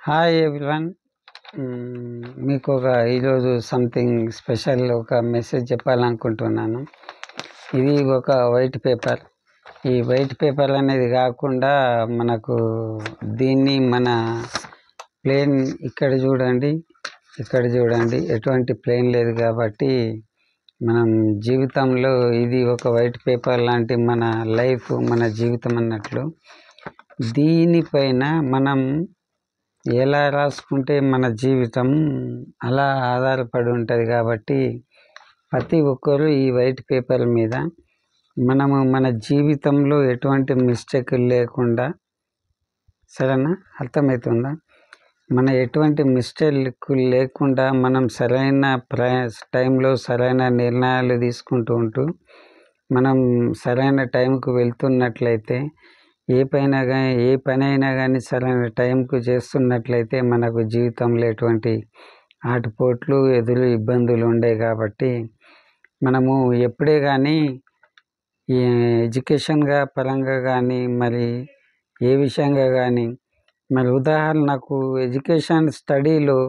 Hi everyone. మీకు ఈరోజు something special ఒక మెసేజ్ చెప్పాలనుకుంటున్నాను. ఇది ఒక వైట్ పేపర్. ఈ వైట్ పేపర్ అనేది కాకుండా మనకు దీన్ని మన ప్లేన్ ఇక్కడ చూడండి, ఎటువంటి ప్లేన్ లేదు కాబట్టి మనం జీవితంలో ఇది ఒక వైట్ పేపర్ లాంటి మన లైఫ్, మన జీవితం అన్నట్లు. దీనిపైన మనం ఎలా రాసుకుంటే మన జీవితం అలా ఆధారపడి ఉంటుంది కాబట్టి ప్రతి ఒక్కరూ ఈ వైట్ పేపర్ మీద మనము మన జీవితంలో ఎటువంటి మిస్టేకులు లేకుండా, సరేనా, అర్థమవుతుందా, మన ఎటువంటి మిస్టేకులు లేకుండా మనం సరైన టైంలో సరైన నిర్ణయాలు తీసుకుంటూ ఉంటూ మనం సరైన టైంకు వెళ్తున్నట్లయితే ఏ పని అయినా కానీ సరైన టైంకు చేస్తున్నట్లయితే మనకు జీవితంలో ఎటువంటి ఆటుపోట్లు ఎదురు ఇబ్బందులు ఉండవు. కాబట్టి మనము ఎప్పుడే కానీ ఈ ఎడ్యుకేషన్గా పరంగా కానీ మరి ఏ విషయంగా కానీ, మరి ఉదాహరణకు ఎడ్యుకేషన్ స్టడీలో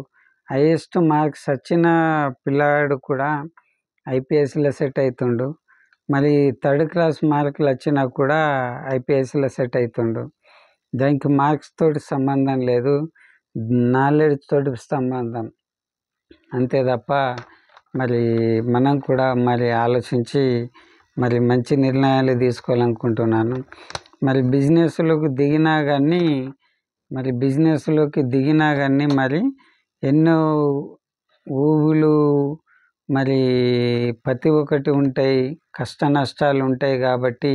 హైయెస్ట్ మార్క్స్ వచ్చిన పిల్లాడు కూడా ఐపీఎస్లో సెట్ అవుతుండు. మరి థర్డ్ క్లాస్ మార్కులు వచ్చినా కూడా ఐపీఎస్లో సెట్ అవుతుండు. దానికి మార్క్స్ తోటి సంబంధం లేదు, నాలెడ్జ్ తోటి సంబంధం అంతే తప్ప మరి మనం కూడా మరి ఆలోచించి మరి మంచి నిర్ణయాలు తీసుకోవాలనుకుంటున్నాను. మరి బిజినెస్లోకి దిగినా కానీ మరి ఎన్నో ఊబులు మరి ప్రతి ఒక్కటి ఉంటాయి, కష్ట నష్టాలు ఉంటాయి. కాబట్టి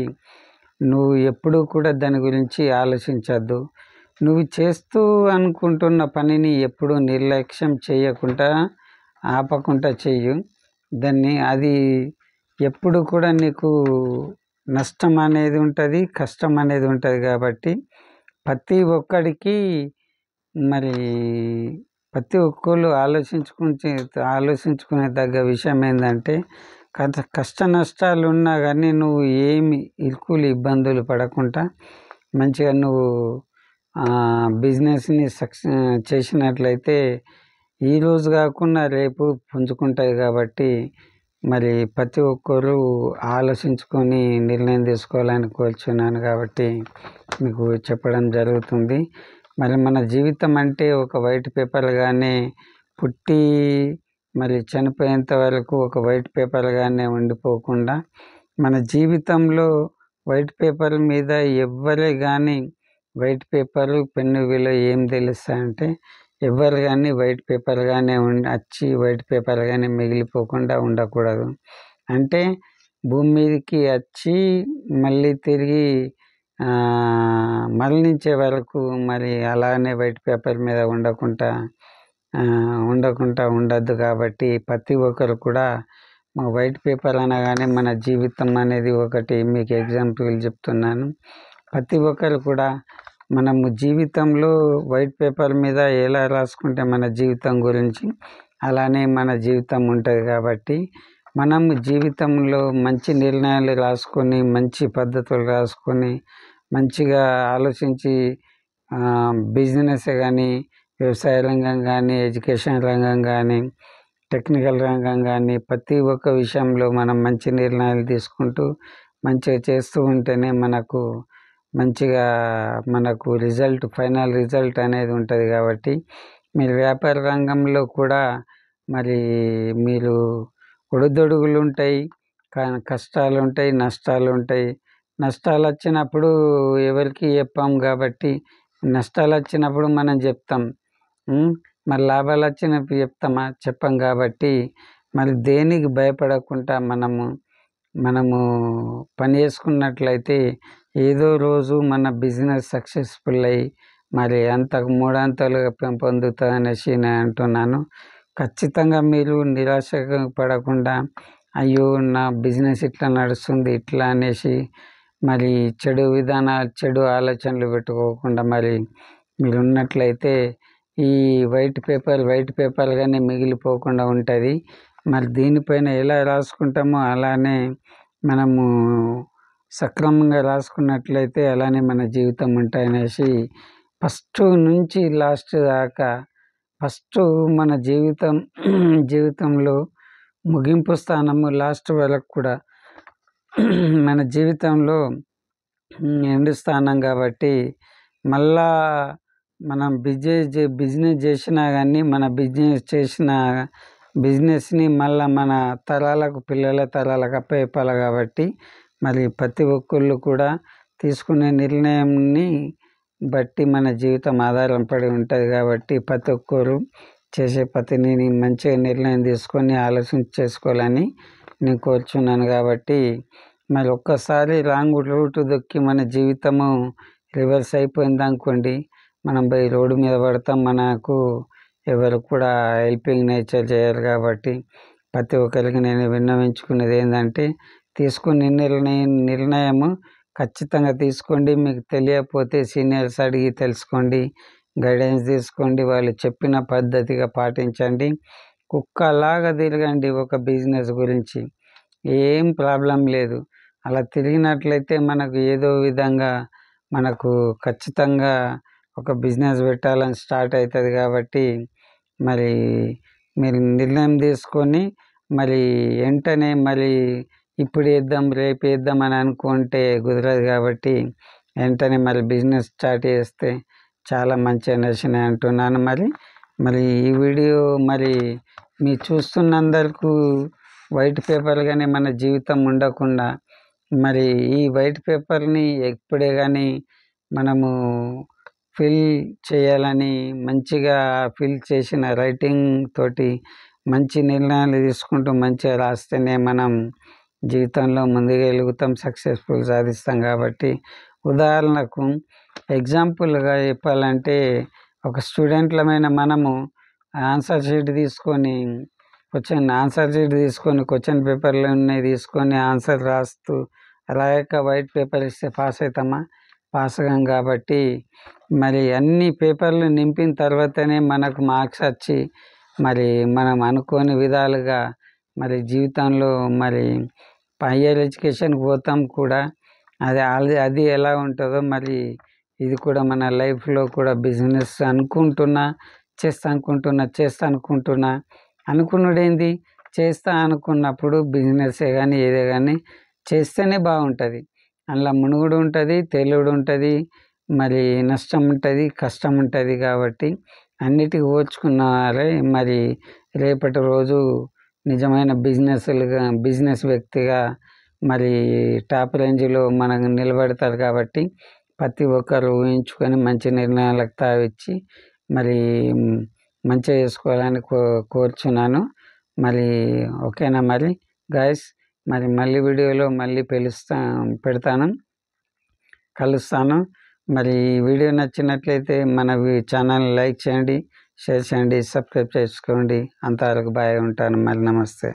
నువ్వు ఎప్పుడూ కూడా దాని గురించి ఆలోచించద్దు. నువ్వు చేస్తూ అనుకుంటున్న పనిని ఎప్పుడూ నిర్లక్ష్యం చేయకుండా, ఆపకుండా చెయ్యు దాన్ని. అది ఎప్పుడు కూడా నీకు నష్టం అనేది ఉంటుంది, కష్టం అనేది ఉంటుంది. కాబట్టి ప్రతి ఒక్కళ్ళు ఆలోచించుకునే తగ్గ విషయం ఏంటంటే, కష్ట నష్టాలు ఉన్నా కానీ నువ్వు ఏమి ఇబ్బందులు పడకుండా మంచిగా నువ్వు బిజినెస్ని చేసినట్లయితే ఈరోజు కాకుండా రేపు పుంజుకుంటుంది. కాబట్టి మరి ప్రతి ఒక్కరూ ఆలోచించుకొని నిర్ణయం తీసుకోవాలని కోరుచున్నాను. కాబట్టి మీకు చెప్పడం జరుగుతుంది. మరి మన జీవితం అంటే ఒక వైట్ పేపర్గానే పుట్టి మరి చనిపోయేంత వరకు ఒక వైట్ పేపర్గానే ఉండిపోకుండా, మన జీవితంలో వైట్ పేపర్ మీద ఎవ్వరే కానీ వైట్ పేపరు పెన్ను విలువ ఏం తెలుస్తాయంటే, ఎవ్వరు కానీ వైట్ పేపర్గానే వచ్చి వైట్ పేపర్గానే మిగిలిపోకుండా ఉండకూడదు. అంటే భూమి మీదకి వచ్చి మళ్ళీ తిరిగి మరణించే వరకు మరి అలానే వైట్ పేపర్ మీద ఉండద్దు. కాబట్టి ప్రతి ఒక్కరు కూడా వైట్ పేపర్ అనగానే మన జీవితం అనేది ఒకటి. మీకు ఎగ్జాంపుల్ చెప్తున్నాను. ప్రతి ఒక్కరు కూడా మనము జీవితంలో వైట్ పేపర్ మీద ఎలా రాసుకుంటే మన జీవితం గురించి అలానే మన జీవితం ఉంటుంది. కాబట్టి మనము జీవితంలో మంచి నిర్ణయాలు రాసుకొని, మంచి పద్ధతులు రాసుకొని, మంచిగా ఆలోచించి బిజినెస్ కానీ, వ్యవసాయ రంగం కానీ, ఎడ్యుకేషన్ రంగం కానీ, టెక్నికల్ రంగం కానీ ప్రతి ఒక్క విషయంలో మనం మంచి నిర్ణయాలు తీసుకుంటూ మంచిగా చేస్తూ ఉంటేనే మనకు ఫైనల్ రిజల్ట్ అనేది ఉంటుంది. కాబట్టి మీరు వ్యాపార రంగంలో కూడా మరి మీరు ఒడిదొడుగులు ఉంటాయి, కష్టాలు ఉంటాయి, నష్టాలు ఉంటాయి. నష్టాలు వచ్చినప్పుడు ఎవరికి చెప్పాం కాబట్టి నష్టాలు వచ్చినప్పుడు మనం చెప్తాం. మరి లాభాలు వచ్చినప్పుడు చెప్పం. కాబట్టి మరి దేనికి భయపడకుండా మనము పని చేసుకున్నట్లయితే ఏదో రోజు మన బిజినెస్ సక్సెస్ఫుల్ అయ్యి మరి అంతకు మూడంతలుగా పెంపొందుతుందనేసి నేను అంటున్నాను. ఖచ్చితంగా మీరు నిరాశ పడకుండా, అయ్యో నా బిజినెస్ ఇట్లా నడుస్తుంది ఇట్లా అనేసి మరి చెడు ఆలోచనలు పెట్టుకోకుండా మరి మీరు ఉన్నట్లయితే ఈ వైట్ పేపర్గానే మిగిలిపోకుండా ఉంటుంది. మరి దీనిపైన ఎలా రాసుకుంటామో అలానే మనము సక్రమంగా రాసుకున్నట్లయితే అలానే మన జీవితం ఉంటాయనేసి ఫస్ట్ నుంచి లాస్ట్ దాకా ఫస్ట్ మన జీవితంలో ముగింపు స్థానము లాస్ట్ వరకు కూడా మన జీవితంలో ఎండ్ స్థానం కాబట్టి మళ్ళా మనం బిజినెస్ చేసినా కానీ మన బిజినెస్ని మళ్ళీ మన పిల్లల తరాలకు అప్పచెప్పాలి కాబట్టి మరి ప్రతి ఒక్కళ్ళు కూడా తీసుకునే నిర్ణయంని బట్టి మన జీవితం ఆధారపడి ఉంటుంది కాబట్టి ప్రతి ఒక్కరు చేసే పనిని మంచిగా నిర్ణయం తీసుకొని ఆలోచించి చేసుకోవాలని నేను కోరుచున్నాను. కాబట్టి మరి ఒక్కసారి రాంగ్ రూట్ దొక్కి మన జీవితము రివర్స్ అయిపోయింది అనుకోండి, మనం పోయి రోడ్డు మీద పడతాం. మనకు ఎవరు కూడా హెల్పింగ్ నేచర్ చేయరు. కాబట్టి ప్రతి ఒక్కరికి నేను విన్నవించుకునేది ఏంటంటే, తీసుకునే నిర్ణయము ఖచ్చితంగా తీసుకోండి. మీకు తెలియకపోతే సీనియర్స్ అడిగి తెలుసుకోండి, గైడెన్స్ తీసుకోండి, వాళ్ళు చెప్పిన పద్ధతిగా పాటించండి. కుక్కలాగా తిరగండి ఒక బిజినెస్ గురించి, ఏం ప్రాబ్లం లేదు. అలా తిరిగినట్లయితే మనకు ఏదో విధంగా మనకు ఖచ్చితంగా ఒక బిజినెస్ పెట్టాలని స్టార్ట్ అవుతుంది. కాబట్టి మరి మీరు నిర్ణయం తీసుకొని మరి వెంటనే మరి ఇప్పుడు వేద్దాం రేపు వేద్దాం అని అనుకుంటే కుదరదు. కాబట్టి వెంటనే మరి బిజినెస్ స్టార్ట్ చేస్తే చాలా మంచి అనేసి అంటున్నాను. మరి ఈ వీడియో మరి మీరు చూస్తున్నందరికీ వైట్ పేపర్ కానీ మన జీవితం ఉండకుండా మరి ఈ వైట్ పేపర్ని ఎప్పుడే కానీ మనము ఫిల్ చేయాలని, మంచిగా ఫిల్ చేసిన రైటింగ్ తోటి మంచి నిర్ణయాలు తీసుకుంటూ మంచిగా రాస్తేనే మనం జీవితంలో ముందుకు వెలుగుతాం, సక్సెస్ఫుల్ సాధిస్తాం. కాబట్టి ఉదాహరణకు ఎగ్జాంపుల్గా చెప్పాలంటే, ఒక స్టూడెంట్లమైన మనము ఆన్సర్ షీట్ తీసుకొని క్వశ్చన్ పేపర్లు ఉన్నాయి తీసుకొని ఆన్సర్ రాయక వైట్ పేపర్ ఇస్తే పాస్ అవుతామా? పాస్ అవ్వం. కాబట్టి మరి అన్ని పేపర్లు నింపిన తర్వాతనే మనకు మార్క్స్ వచ్చి మరి మనం అనుకోని విధాలుగా మరి జీవితంలో మరి హయ్యర్ ఎడ్యుకేషన్కి పోతాం కూడా. అది ఎలా ఉంటుందో మరి ఇది కూడా మన లైఫ్లో కూడా బిజినెస్ చేస్తా అనుకున్నదేంది చేస్తా అనుకున్నప్పుడు బిజినెస్సే కానీ ఏదే కానీ చేస్తేనే బాగుంటుంది. అందులో మునుగుడు ఉంటుంది, తేలుడు ఉంటుంది, మరి నష్టం ఉంటుంది, కష్టం ఉంటుంది. కాబట్టి అన్నిటికీ ఓర్చుకున్నారే మరి రేపటి రోజు నిజమైన బిజినెస్ వ్యక్తిగా మరి టాప్ రేంజ్లో మనకు నిలబడతారు. కాబట్టి ప్రతి ఒక్కరు ఊహించుకొని మంచి నిర్ణయాలకు తావిచ్చి మరి మంచిగా చేసుకోవాలని కోరుచున్నాను. మరి ఓకేనా మరి గైస్? మరి మళ్ళీ వీడియోలో మళ్ళీ పెడతాను, కలుస్తాను. మరి ఈ వీడియో నచ్చినట్లయితే మన ఛానల్ లైక్ చేయండి, షేర్ చేయండి, సబ్స్క్రైబ్ చేసుకోండి. అంతవరకు బాయ్, ఉంటాను. మరి నమస్తే.